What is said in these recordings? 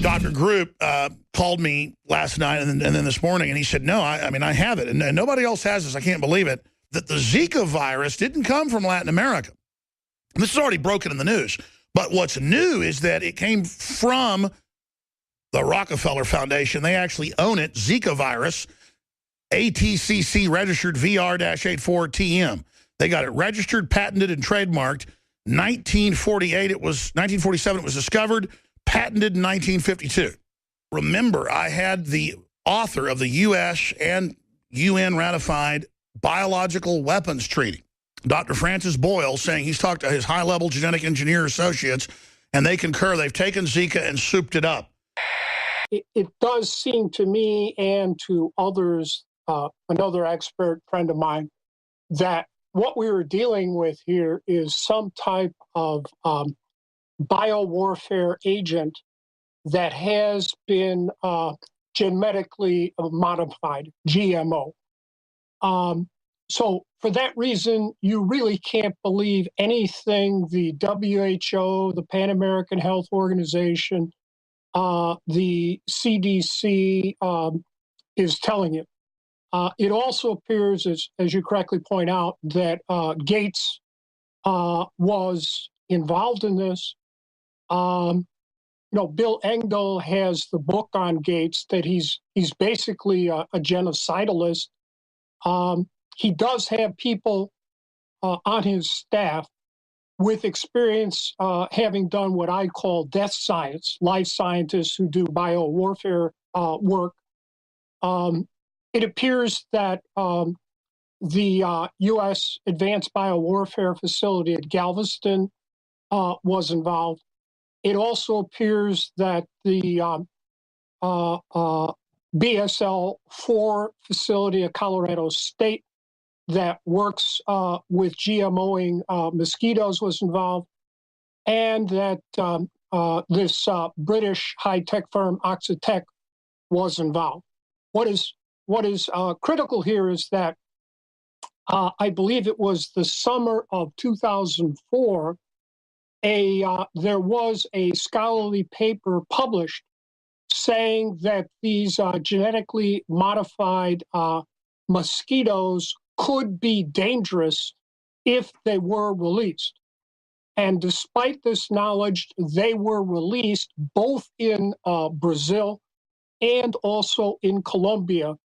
Dr. Group called me last night and then this morning, and he said, no, I mean, I have it, and nobody else has this. I can't believe it, that the Zeka virus didn't come from Latin America. And this is already broken in the news. But what's new is that it came from the Rockefeller Foundation. They actually own it, Zeka Virus, ATCC registered VR-84TM. They got it registered, patented, and trademarked. 1947 it was discovered, patented in 1952. Remember, I had the author of the U.S. and UN ratified Biological Weapons Treaty, Dr. Francis Boyle, saying he's talked to his high-level genetic engineer associates, and they concur. They've taken Zeka and souped it up. It does seem to me and to others, another expert friend of mine, that what we were dealing with here is some type of biowarfare agent that has been genetically modified, GMO. So for that reason, you really can't believe anything the WHO, the Pan American Health Organization, the CDC is telling you. It also appears, as you correctly point out, that Gates was involved in this. Bill Engdahl has the book on Gates that he's basically a genocidalist. He does have people on his staff with experience having done what I call death science, life scientists who do biowarfare work. It appears that the U.S. Advanced Biowarfare Facility at Galveston was involved. It also appears that the BSL-4 facility at Colorado State that works with GMOing mosquitoes was involved, and that this British high-tech firm, Oxitec, was involved. What is critical here is that I believe it was the summer of 2004, there was a scholarly paper published saying that these genetically modified mosquitoes could be dangerous if they were released. And despite this knowledge, they were released both in Brazil and also in Colombia,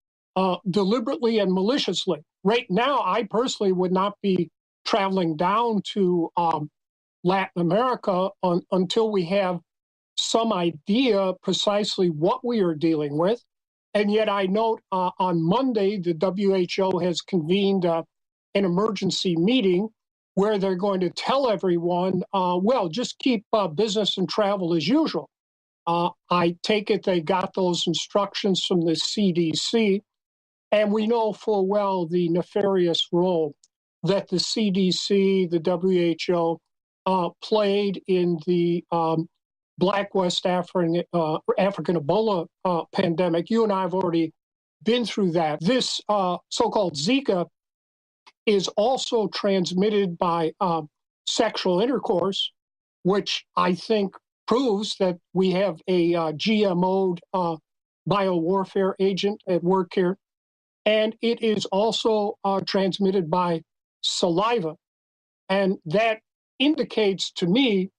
deliberately and maliciously. Right now, I personally would not be traveling down to Latin America until we have some idea precisely what we are dealing with. And yet I note on Monday, the WHO has convened an emergency meeting where they're going to tell everyone, just keep business and travel as usual. I take it they got those instructions from the CDC, and we know full well the nefarious role that the CDC, the WHO, played in the Black West African Ebola pandemic. You and I have already been through that. This so-called Zika is also transmitted by sexual intercourse, which I think proves that we have a GMO'd biowarfare agent at work here. And it is also transmitted by saliva. And that indicates to me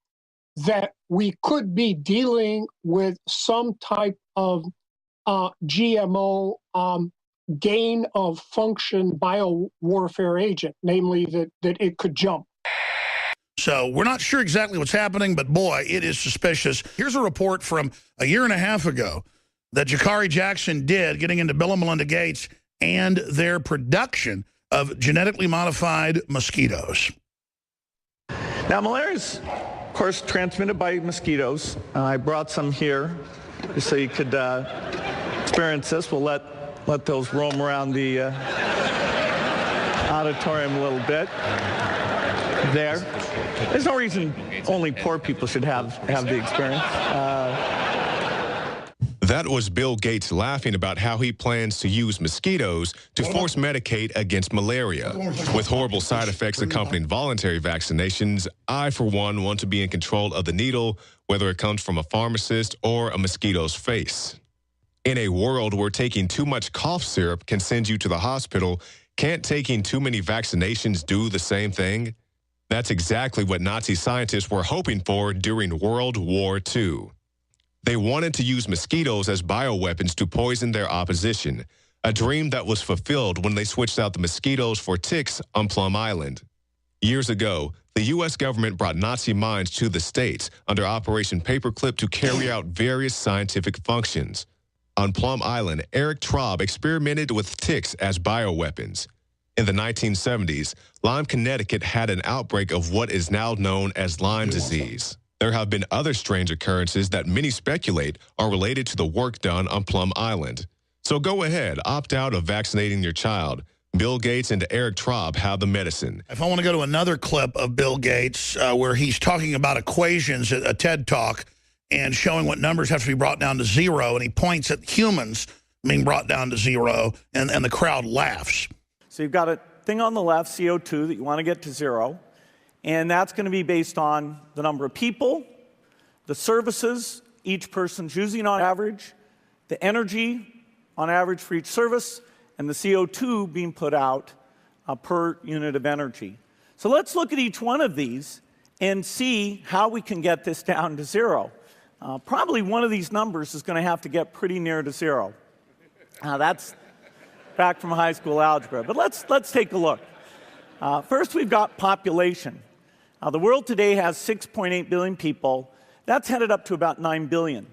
that we could be dealing with some type of GMO gain of function biowarfare agent, namely that it could jump. So we're not sure exactly what's happening, but boy, it is suspicious. Here's a report from a year and a half ago that Jakari Jackson did, getting into Bill and Melinda Gates and their production of genetically modified mosquitoes. Now, malaria is, of course, transmitted by mosquitoes. I brought some here just so you could experience this. We'll let those roam around the auditorium a little bit. There. There's no reason only poor people should have the experience. That was Bill Gates laughing about how he plans to use mosquitoes to force medicate against malaria. With horrible side effects accompanying voluntary vaccinations, I, for one, want to be in control of the needle, whether it comes from a pharmacist or a mosquito's face. In a world where taking too much cough syrup can send you to the hospital, can't taking too many vaccinations do the same thing? That's exactly what Nazi scientists were hoping for during World War II. They wanted to use mosquitoes as bioweapons to poison their opposition, a dream that was fulfilled when they switched out the mosquitoes for ticks on Plum Island. Years ago, the U.S. government brought Nazi minds to the States under Operation Paperclip to carry out various scientific functions. On Plum Island, Eric Traub experimented with ticks as bioweapons. In the 1970s, Lyme, Connecticut had an outbreak of what is now known as Lyme disease. There have been other strange occurrences that many speculate are related to the work done on Plum Island. So go ahead, opt out of vaccinating your child. Bill Gates and Eric Traub have the medicine. If I want to go to another clip of Bill Gates where he's talking about equations at a TED Talk and showing what numbers have to be brought down to zero, and he points at humans being brought down to zero, and the crowd laughs. So you've got a thing on the left, CO2, that you want to get to zero. And that's going to be based on the number of people, the services each person's using on average, the energy on average for each service, and the CO2 being put out per unit of energy. So let's look at each one of these and see how we can get this down to zero. Probably one of these numbers is going to have to get pretty near to zero. That's back from high school algebra. But let's take a look. First, we've got population. The world today has 6.8 billion people. That's headed up to about 9 billion.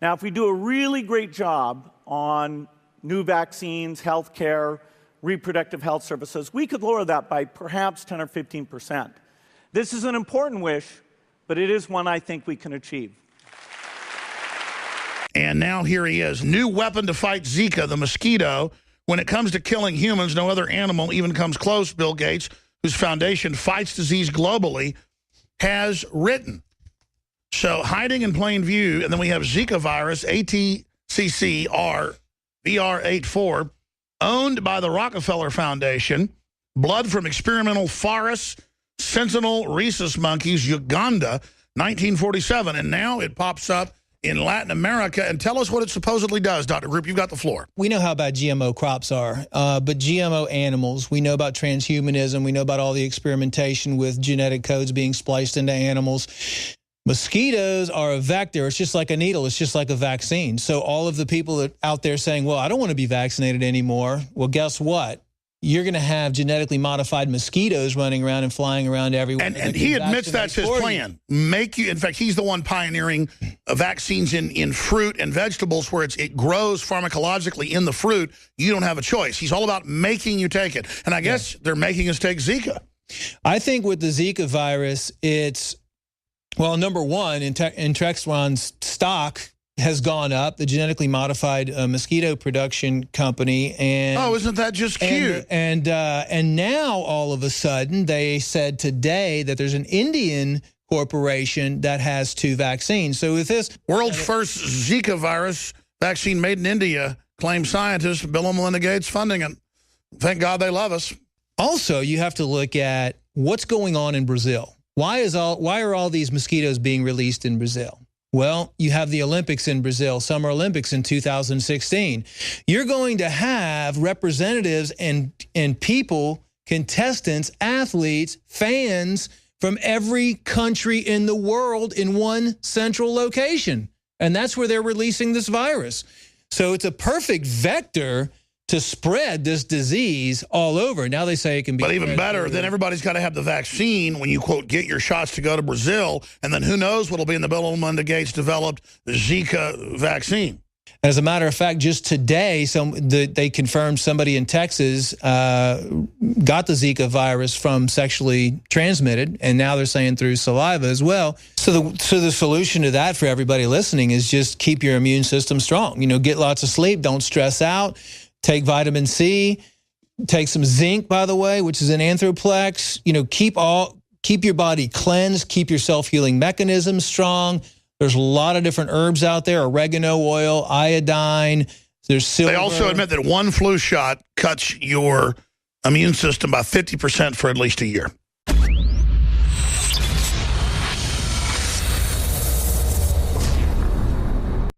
Now, if we do a really great job on new vaccines, health care, reproductive health services, we could lower that by perhaps 10 or 15%. This is an important wish, but it is one I think we can achieve. And now here he is. New weapon to fight Zika, the mosquito. When it comes to killing humans, no other animal even comes close, Bill Gates, whose foundation fights disease globally, has written. So hiding in plain view, and then we have Zeka virus, ATCCR, VR84, owned by the Rockefeller Foundation, blood from experimental Forest sentinel rhesus monkeys, Uganda, 1947. And now it pops up in Latin America. And tell us what it supposedly does, Dr. Group. You've got the floor. We know how bad GMO crops are, but GMO animals, we know about transhumanism. We know about all the experimentation with genetic codes being spliced into animals. Mosquitoes are a vector. It's just like a needle. It's just like a vaccine. So all of the people that out there saying, well, I don't want to be vaccinated anymore. Well, guess what? You're going to have genetically modified mosquitoes running around and flying around everywhere. And he admits that's his plan. In fact, he's the one pioneering vaccines in fruit and vegetables where it grows pharmacologically in the fruit. You don't have a choice. He's all about making you take it. And I guess they're making us take Zika. I think with the Zeka virus, it's, well, number one, Intrexon's stock has gone up, the genetically modified mosquito production company, and oh, isn't that just cute? And now all of a sudden they said today that there's an Indian corporation that has 2 vaccines. So with this world's first Zika virus vaccine made in India, claims scientists, Bill and Melinda Gates funding it. Thank God they love us. Also, you have to look at what's going on in Brazil. Why are all these mosquitoes being released in Brazil? Well, you have the Olympics in Brazil, Summer Olympics in 2016. You're going to have representatives and people, contestants, athletes, fans from every country in the world in one central location. And that's where they're releasing this virus. So it's a perfect vector to spread this disease all over. Now they say it can be... But even better, then everybody's got to have the vaccine when you, quote, get your shots to go to Brazil, and then who knows what will be in the Bill and Melinda Gates developed Zika vaccine. As a matter of fact, just today, they confirmed somebody in Texas got the Zika virus from sexually transmitted, and now they're saying through saliva as well. So the solution to that for everybody listening is just keep your immune system strong. You know, get lots of sleep, don't stress out, take vitamin C, take some zinc, by the way, which is an anthroplex. You know, keep your body cleansed, keep your self-healing mechanisms strong. There's a lot of different herbs out there, oregano oil, iodine, there's silver. They also admit that one flu shot cuts your immune system by 50% for at least a year.